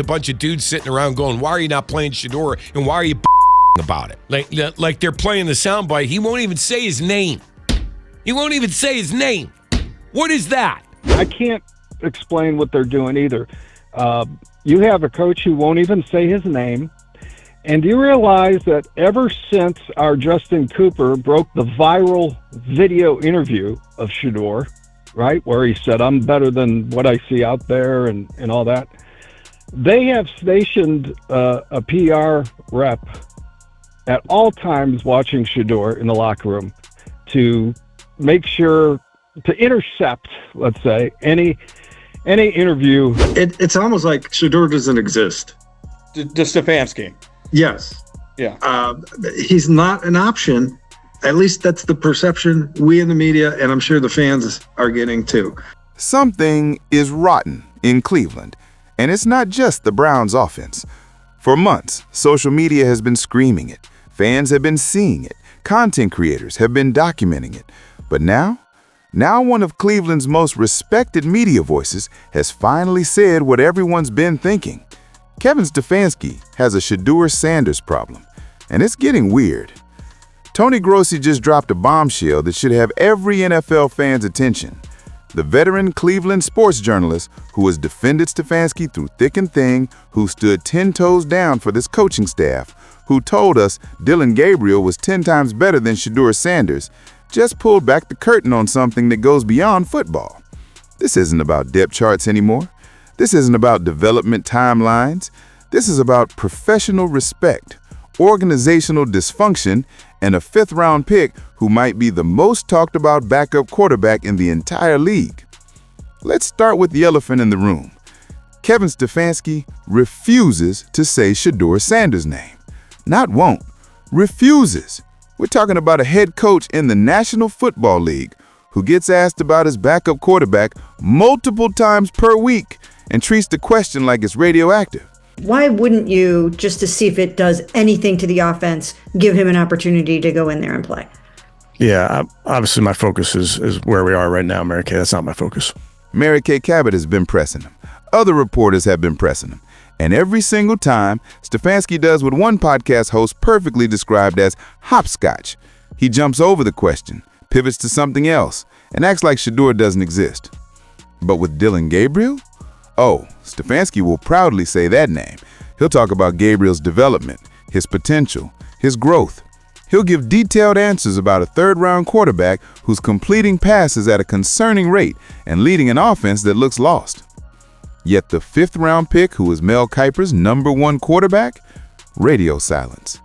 a bunch of dudes sitting around going, why are you not playing Shedeur? And why are you about it? Like they're playing the soundbite. He won't even say his name. He won't even say his name. What is that? I can't explain what they're doing either. You have a coach who won't even say his name. And do you realize that ever since our Justin Cooper broke the viral video interview of Shedeur, right, where he said, I'm better than what I see out there and all that, they have stationed a PR rep at all times watching Shedeur in the locker room to make sure to intercept, let's say, any interview. It's almost like Shedeur doesn't exist. To Stefanski. Yes. Yeah. He's not an option. At least that's the perception we in the media, and I'm sure the fans are getting too. Something is rotten in Cleveland, and it's not just the Browns' offense. For months, social media has been screaming it. Fans have been seeing it. Content creators have been documenting it. But now one of Cleveland's most respected media voices has finally said what everyone's been thinking. Kevin Stefanski has a Shedeur Sanders problem, and it's getting weird. Tony Grossi just dropped a bombshell that should have every NFL fan's attention. The veteran Cleveland sports journalist who has defended Stefanski through thick and thin, who stood 10 toes down for this coaching staff, who told us Dylan Gabriel was 10 times better than Shedeur Sanders, just pulled back the curtain on something that goes beyond football. This isn't about depth charts anymore. This isn't about development timelines. This is about professional respect, organizational dysfunction, and a fifth-round pick who might be the most talked about backup quarterback in the entire league. Let's start with the elephant in the room. Kevin Stefanski refuses to say Shedeur Sanders' name. Not won't, refuses. We're talking about a head coach in the National Football League who gets asked about his backup quarterback multiple times per week and treats the question like it's radioactive. Why wouldn't you, just to see if it does anything to the offense, give him an opportunity to go in there and play? Yeah, obviously my focus is where we are right now, Mary Kay. That's not my focus. Mary Kay Cabot has been pressing him. Other reporters have been pressing him. And every single time, Stefanski does what one podcast host perfectly described as hopscotch. He jumps over the question, pivots to something else, and acts like Shedeur doesn't exist. But with Dylan Gabriel? Oh, Stefanski will proudly say that name. He'll talk about Gabriel's development, his potential, his growth. He'll give detailed answers about a third-round quarterback who's completing passes at a concerning rate and leading an offense that looks lost. Yet the fifth-round pick, who is Mel Kiper's #1 quarterback, radio silence.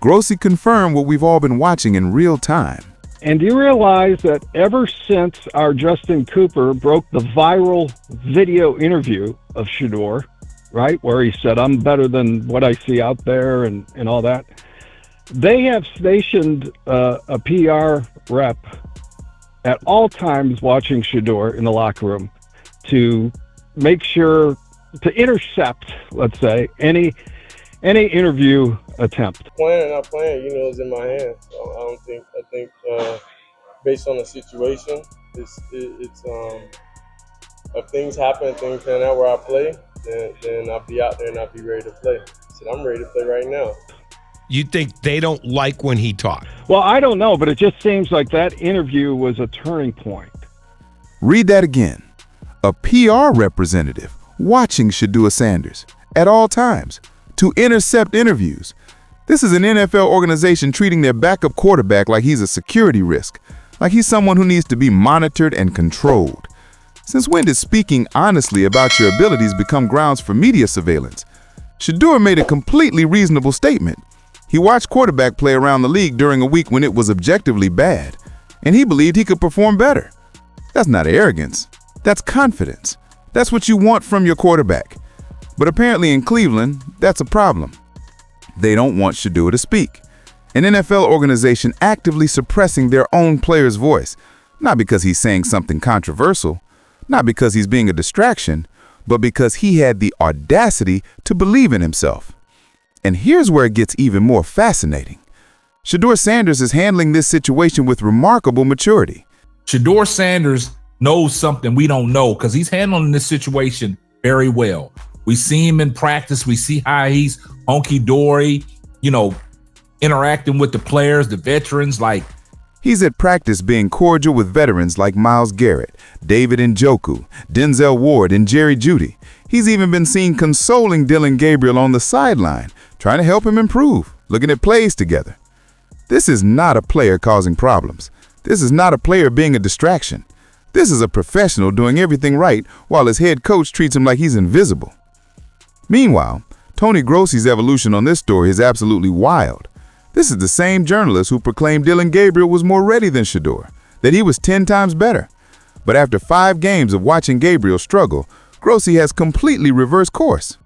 Grossi confirmed what we've all been watching in real time. And do you realize that ever since our Justin Cooper broke the viral video interview of Shedeur, right, where he said, I'm better than what I see out there and all that, they have stationed a PR rep at all times watching Shedeur in the locker room to make sure to intercept, let's say, any interview attempt. Playing or not playing, is in my hands. I think based on the situation, it's if things happen, things pan out where I play, then I'll be out there and I'll be ready to play. So I'm ready to play right now. You think they don't like when he talks? Well, I don't know, but it just seems like that interview was a turning point. Read that again. A PR representative watching Shedeur Sanders at all times to intercept interviews. This is an NFL organization treating their backup quarterback like he's a security risk, like he's someone who needs to be monitored and controlled. Since when did speaking honestly about your abilities become grounds for media surveillance? Shedeur made a completely reasonable statement. He watched quarterback play around the league during a week when it was objectively bad, and he believed he could perform better. That's not arrogance. That's confidence. That's what you want from your quarterback. But apparently in Cleveland, that's a problem. They don't want Shedeur to speak. An NFL organization actively suppressing their own player's voice, not because he's saying something controversial, not because he's being a distraction, but because he had the audacity to believe in himself. And here's where it gets even more fascinating. Shedeur Sanders is handling this situation with remarkable maturity. Shedeur Sanders knows something we don't know because he's handling this situation very well. We see him in practice. We see how he's honky-dory, interacting with the players, the veterans. He's at practice being cordial with veterans like Myles Garrett, David Njoku, Denzel Ward, and Jerry Jeudy. He's even been seen consoling Dylan Gabriel on the sideline, trying to help him improve, looking at plays together. This is not a player causing problems. This is not a player being a distraction. This is a professional doing everything right while his head coach treats him like he's invisible. Meanwhile, Tony Grossi's evolution on this story is absolutely wild. This is the same journalist who proclaimed Dylan Gabriel was more ready than Shedeur, that he was 10 times better. But after 5 games of watching Gabriel struggle, Grossi has completely reversed course.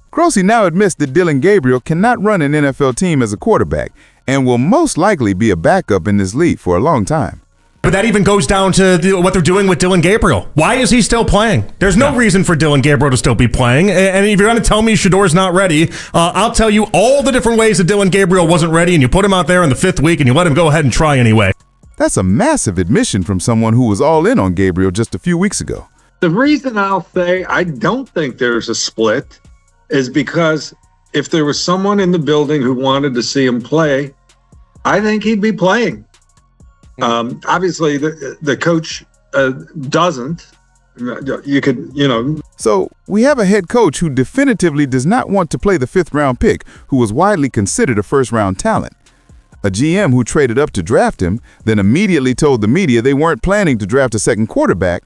Grossi now admits that Dylan Gabriel cannot run an NFL team as a quarterback and will most likely be a backup in this league for a long time. But that even goes down to what they're doing with Dylan Gabriel. Why is he still playing? There's no reason for Dylan Gabriel to still be playing. And if you're going to tell me Shedeur's not ready, I'll tell you all the different ways that Dylan Gabriel wasn't ready, and you put him out there in the 5th week and you let him go ahead and try anyway. That's a massive admission from someone who was all in on Gabriel just a few weeks ago. The reason I'll say I don't think there's a split is because if there was someone in the building who wanted to see him play, I think he'd be playing. Obviously, the coach doesn't. You could. So we have a head coach who definitively does not want to play the 5th-round pick, who was widely considered a first-round talent. A GM who traded up to draft him, then immediately told the media they weren't planning to draft a second quarterback,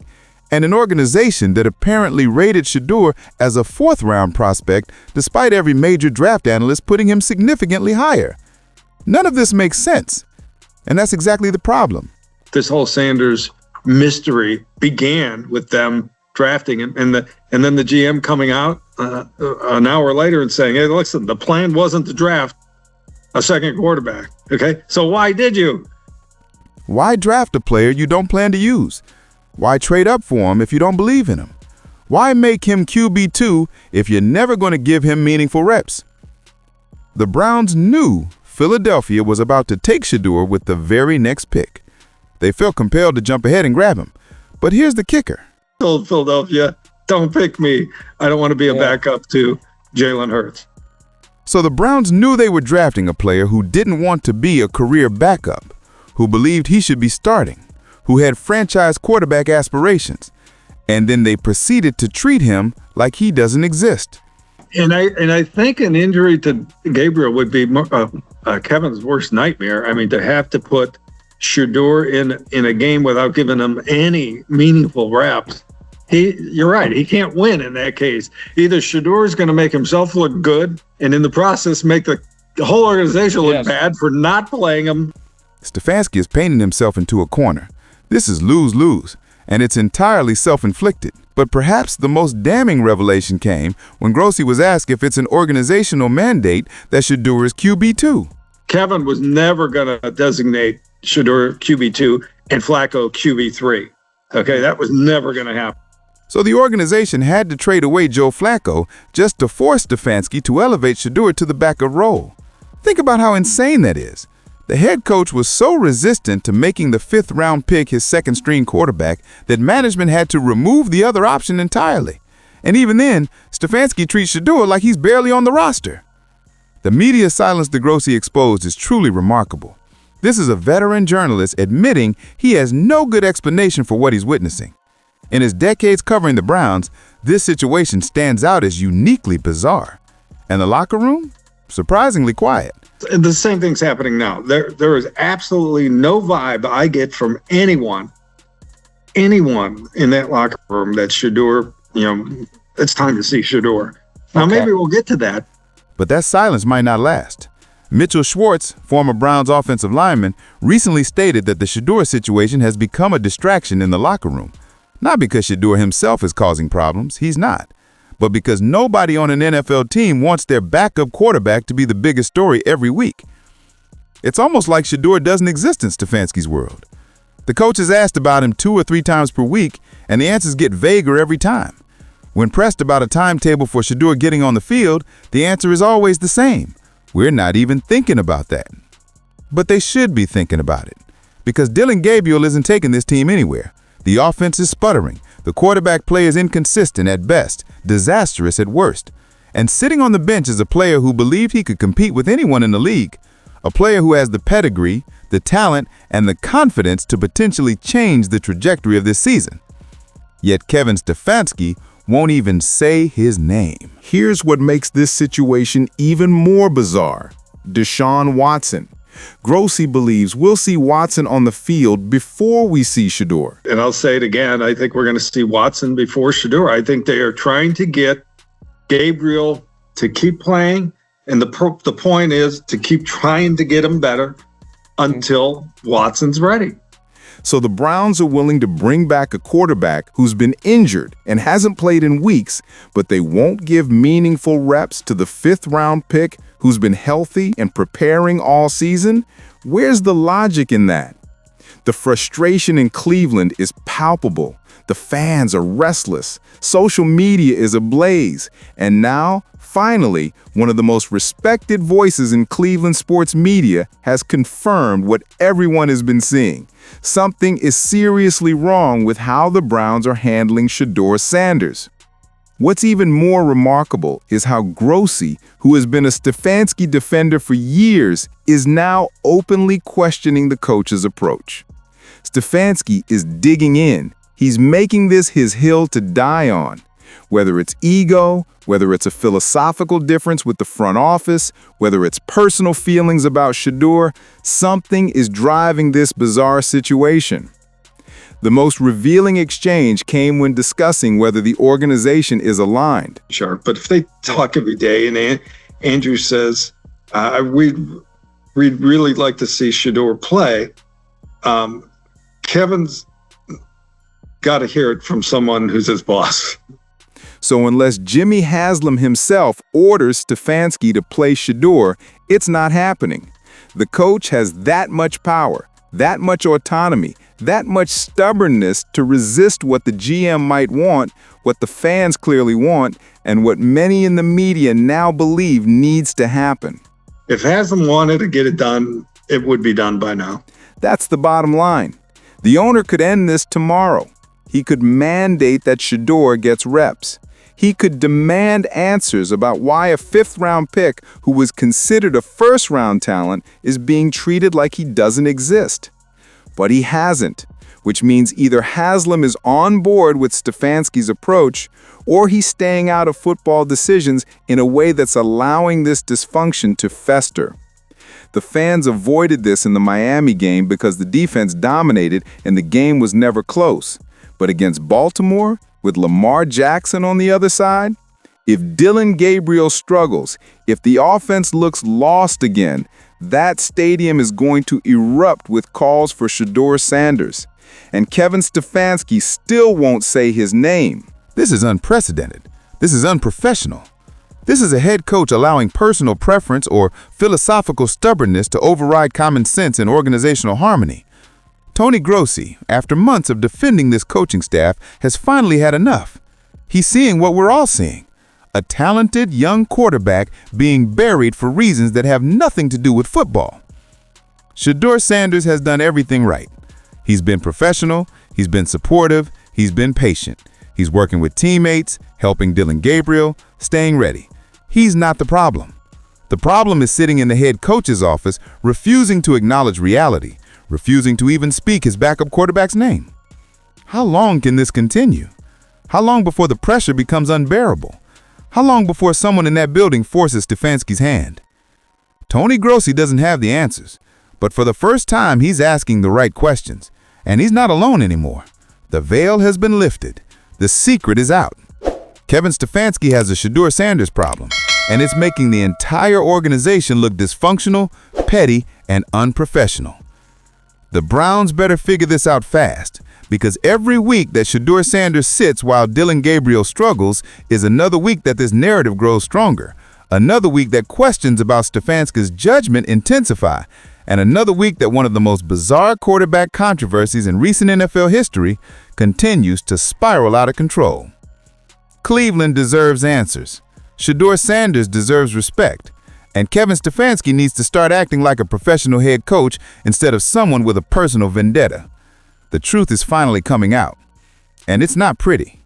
and an organization that apparently rated Shedeur as a 4th-round prospect, despite every major draft analyst putting him significantly higher. None of this makes sense. And that's exactly the problem. This whole Sanders mystery began with them drafting him, and then the GM coming out an hour later and saying, "Hey, listen, the plan wasn't to draft a second quarterback." Okay, so why did you? Why draft a player you don't plan to use? Why trade up for him if you don't believe in him? Why make him QB2 if you're never going to give him meaningful reps? The Browns knew Philadelphia was about to take Shedeur with the very next pick. They felt compelled to jump ahead and grab him. But here's the kicker. Told Philadelphia, don't pick me. I don't want to be a backup to Jalen Hurts. So the Browns knew they were drafting a player who didn't want to be a career backup, who believed he should be starting, who had franchise quarterback aspirations, and then they proceeded to treat him like he doesn't exist. And I think an injury to Gabriel would be Kevin's worst nightmare. I mean, to have to put Shedeur in a game without giving him any meaningful reps. You're right. He can't win in that case. Either Shedeur is going to make himself look good, and in the process make the whole organization look bad for not playing him. Stefanski is painting himself into a corner. This is lose-lose, and it's entirely self-inflicted. But perhaps the most damning revelation came when Grossi was asked if it's an organizational mandate that Shedeur is QB2. Kevin was never going to designate Shedeur QB2 and Flacco QB3. Okay, that was never going to happen. So the organization had to trade away Joe Flacco just to force Stefanski to elevate Shedeur to the backup role. Think about how insane that is. The head coach was so resistant to making the 5th-round pick his second-string quarterback that management had to remove the other option entirely. And even then, Stefanski treats Shedeur like he's barely on the roster. The media silence that Grossi exposed is truly remarkable. This is a veteran journalist admitting he has no good explanation for what he's witnessing. In his decades covering the Browns, this situation stands out as uniquely bizarre. And the locker room? Surprisingly quiet. The same thing's happening now. There is absolutely no vibe I get from anyone in that locker room that Shedeur, it's time to see Shedeur. Now, maybe we'll get to that. But that silence might not last. Mitchell Schwartz, former Browns offensive lineman, recently stated that the Shedeur situation has become a distraction in the locker room. Not because Shedeur himself is causing problems, he's not, but because nobody on an NFL team wants their backup quarterback to be the biggest story every week. It's almost like Shedeur doesn't exist in Stefanski's world. The coach is asked about him 2 or 3 times per week, and the answers get vaguer every time. When pressed about a timetable for Shedeur getting on the field, the answer is always the same. We're not even thinking about that. But they should be thinking about it, because Dylan Gabriel isn't taking this team anywhere. The offense is sputtering. The quarterback play is inconsistent at best, disastrous at worst. And sitting on the bench is a player who believed he could compete with anyone in the league, a player who has the pedigree, the talent, and the confidence to potentially change the trajectory of this season. Yet Kevin Stefanski won't even say his name. Here's what makes this situation even more bizarre. Deshaun Watson. Grossi believes we'll see Watson on the field before we see Shedeur. And I'll say it again, I think we're going to see Watson before Shedeur. I think they are trying to get Gabriel to keep playing, and the point is to keep trying to get him better until Watson's ready. So the Browns are willing to bring back a quarterback who's been injured and hasn't played in weeks, but they won't give meaningful reps to the 5th-round pick who's been healthy and preparing all season? Where's the logic in that? The frustration in Cleveland is palpable. The fans are restless. Social media is ablaze. And now, finally, one of the most respected voices in Cleveland sports media has confirmed what everyone has been seeing. Something is seriously wrong with how the Browns are handling Shedeur Sanders. What's even more remarkable is how Grossi, who has been a Stefanski defender for years, is now openly questioning the coach's approach. Stefanski is digging in. He's making this his hill to die on. Whether it's ego, whether it's a philosophical difference with the front office, whether it's personal feelings about Shedeur, something is driving this bizarre situation. The most revealing exchange came when discussing whether the organization is aligned. Sure, but if they talk every day and Andrew says, we'd really like to see Shedeur play, Kevin's got to hear it from someone who's his boss. So unless Jimmy Haslam himself orders Stefanski to play Shedeur, it's not happening. The coach has that much power, that much autonomy, that much stubbornness to resist what the GM might want, what the fans clearly want, and what many in the media now believe needs to happen. If Haslam wanted to get it done, it would be done by now. That's the bottom line. The owner could end this tomorrow. He could mandate that Shedeur gets reps. He could demand answers about why a 5th-round pick who was considered a first-round talent is being treated like he doesn't exist. But he hasn't, which means either Haslam is on board with Stefanski's approach or he's staying out of football decisions in a way that's allowing this dysfunction to fester. The fans avoided this in the Miami game because the defense dominated and the game was never close. But against Baltimore, with Lamar Jackson on the other side, if Dylan Gabriel struggles, if the offense looks lost again, that stadium is going to erupt with calls for Shedeur Sanders. And Kevin Stefanski still won't say his name. This is unprecedented. This is unprofessional. This is a head coach allowing personal preference or philosophical stubbornness to override common sense and organizational harmony. Tony Grossi, after months of defending this coaching staff, has finally had enough. He's seeing what we're all seeing. A talented young quarterback being buried for reasons that have nothing to do with football. Shedeur Sanders has done everything right. He's been professional, he's been supportive, he's been patient. He's working with teammates, helping Dylan Gabriel, staying ready. He's not the problem. The problem is sitting in the head coach's office, refusing to acknowledge reality, refusing to even speak his backup quarterback's name. How long can this continue? How long before the pressure becomes unbearable? How long before someone in that building forces Stefanski's hand? Tony Grossi doesn't have the answers, but for the first time he's asking the right questions, and he's not alone anymore. The veil has been lifted. The secret is out. Kevin Stefanski has a Shedeur Sanders problem, and it's making the entire organization look dysfunctional, petty, and unprofessional. The Browns better figure this out fast, because every week that Shedeur Sanders sits while Dylan Gabriel struggles is another week that this narrative grows stronger, another week that questions about Stefanski's judgment intensify, and another week that one of the most bizarre quarterback controversies in recent NFL history continues to spiral out of control. Cleveland deserves answers. Shedeur Sanders deserves respect. And Kevin Stefanski needs to start acting like a professional head coach instead of someone with a personal vendetta. The truth is finally coming out. And it's not pretty.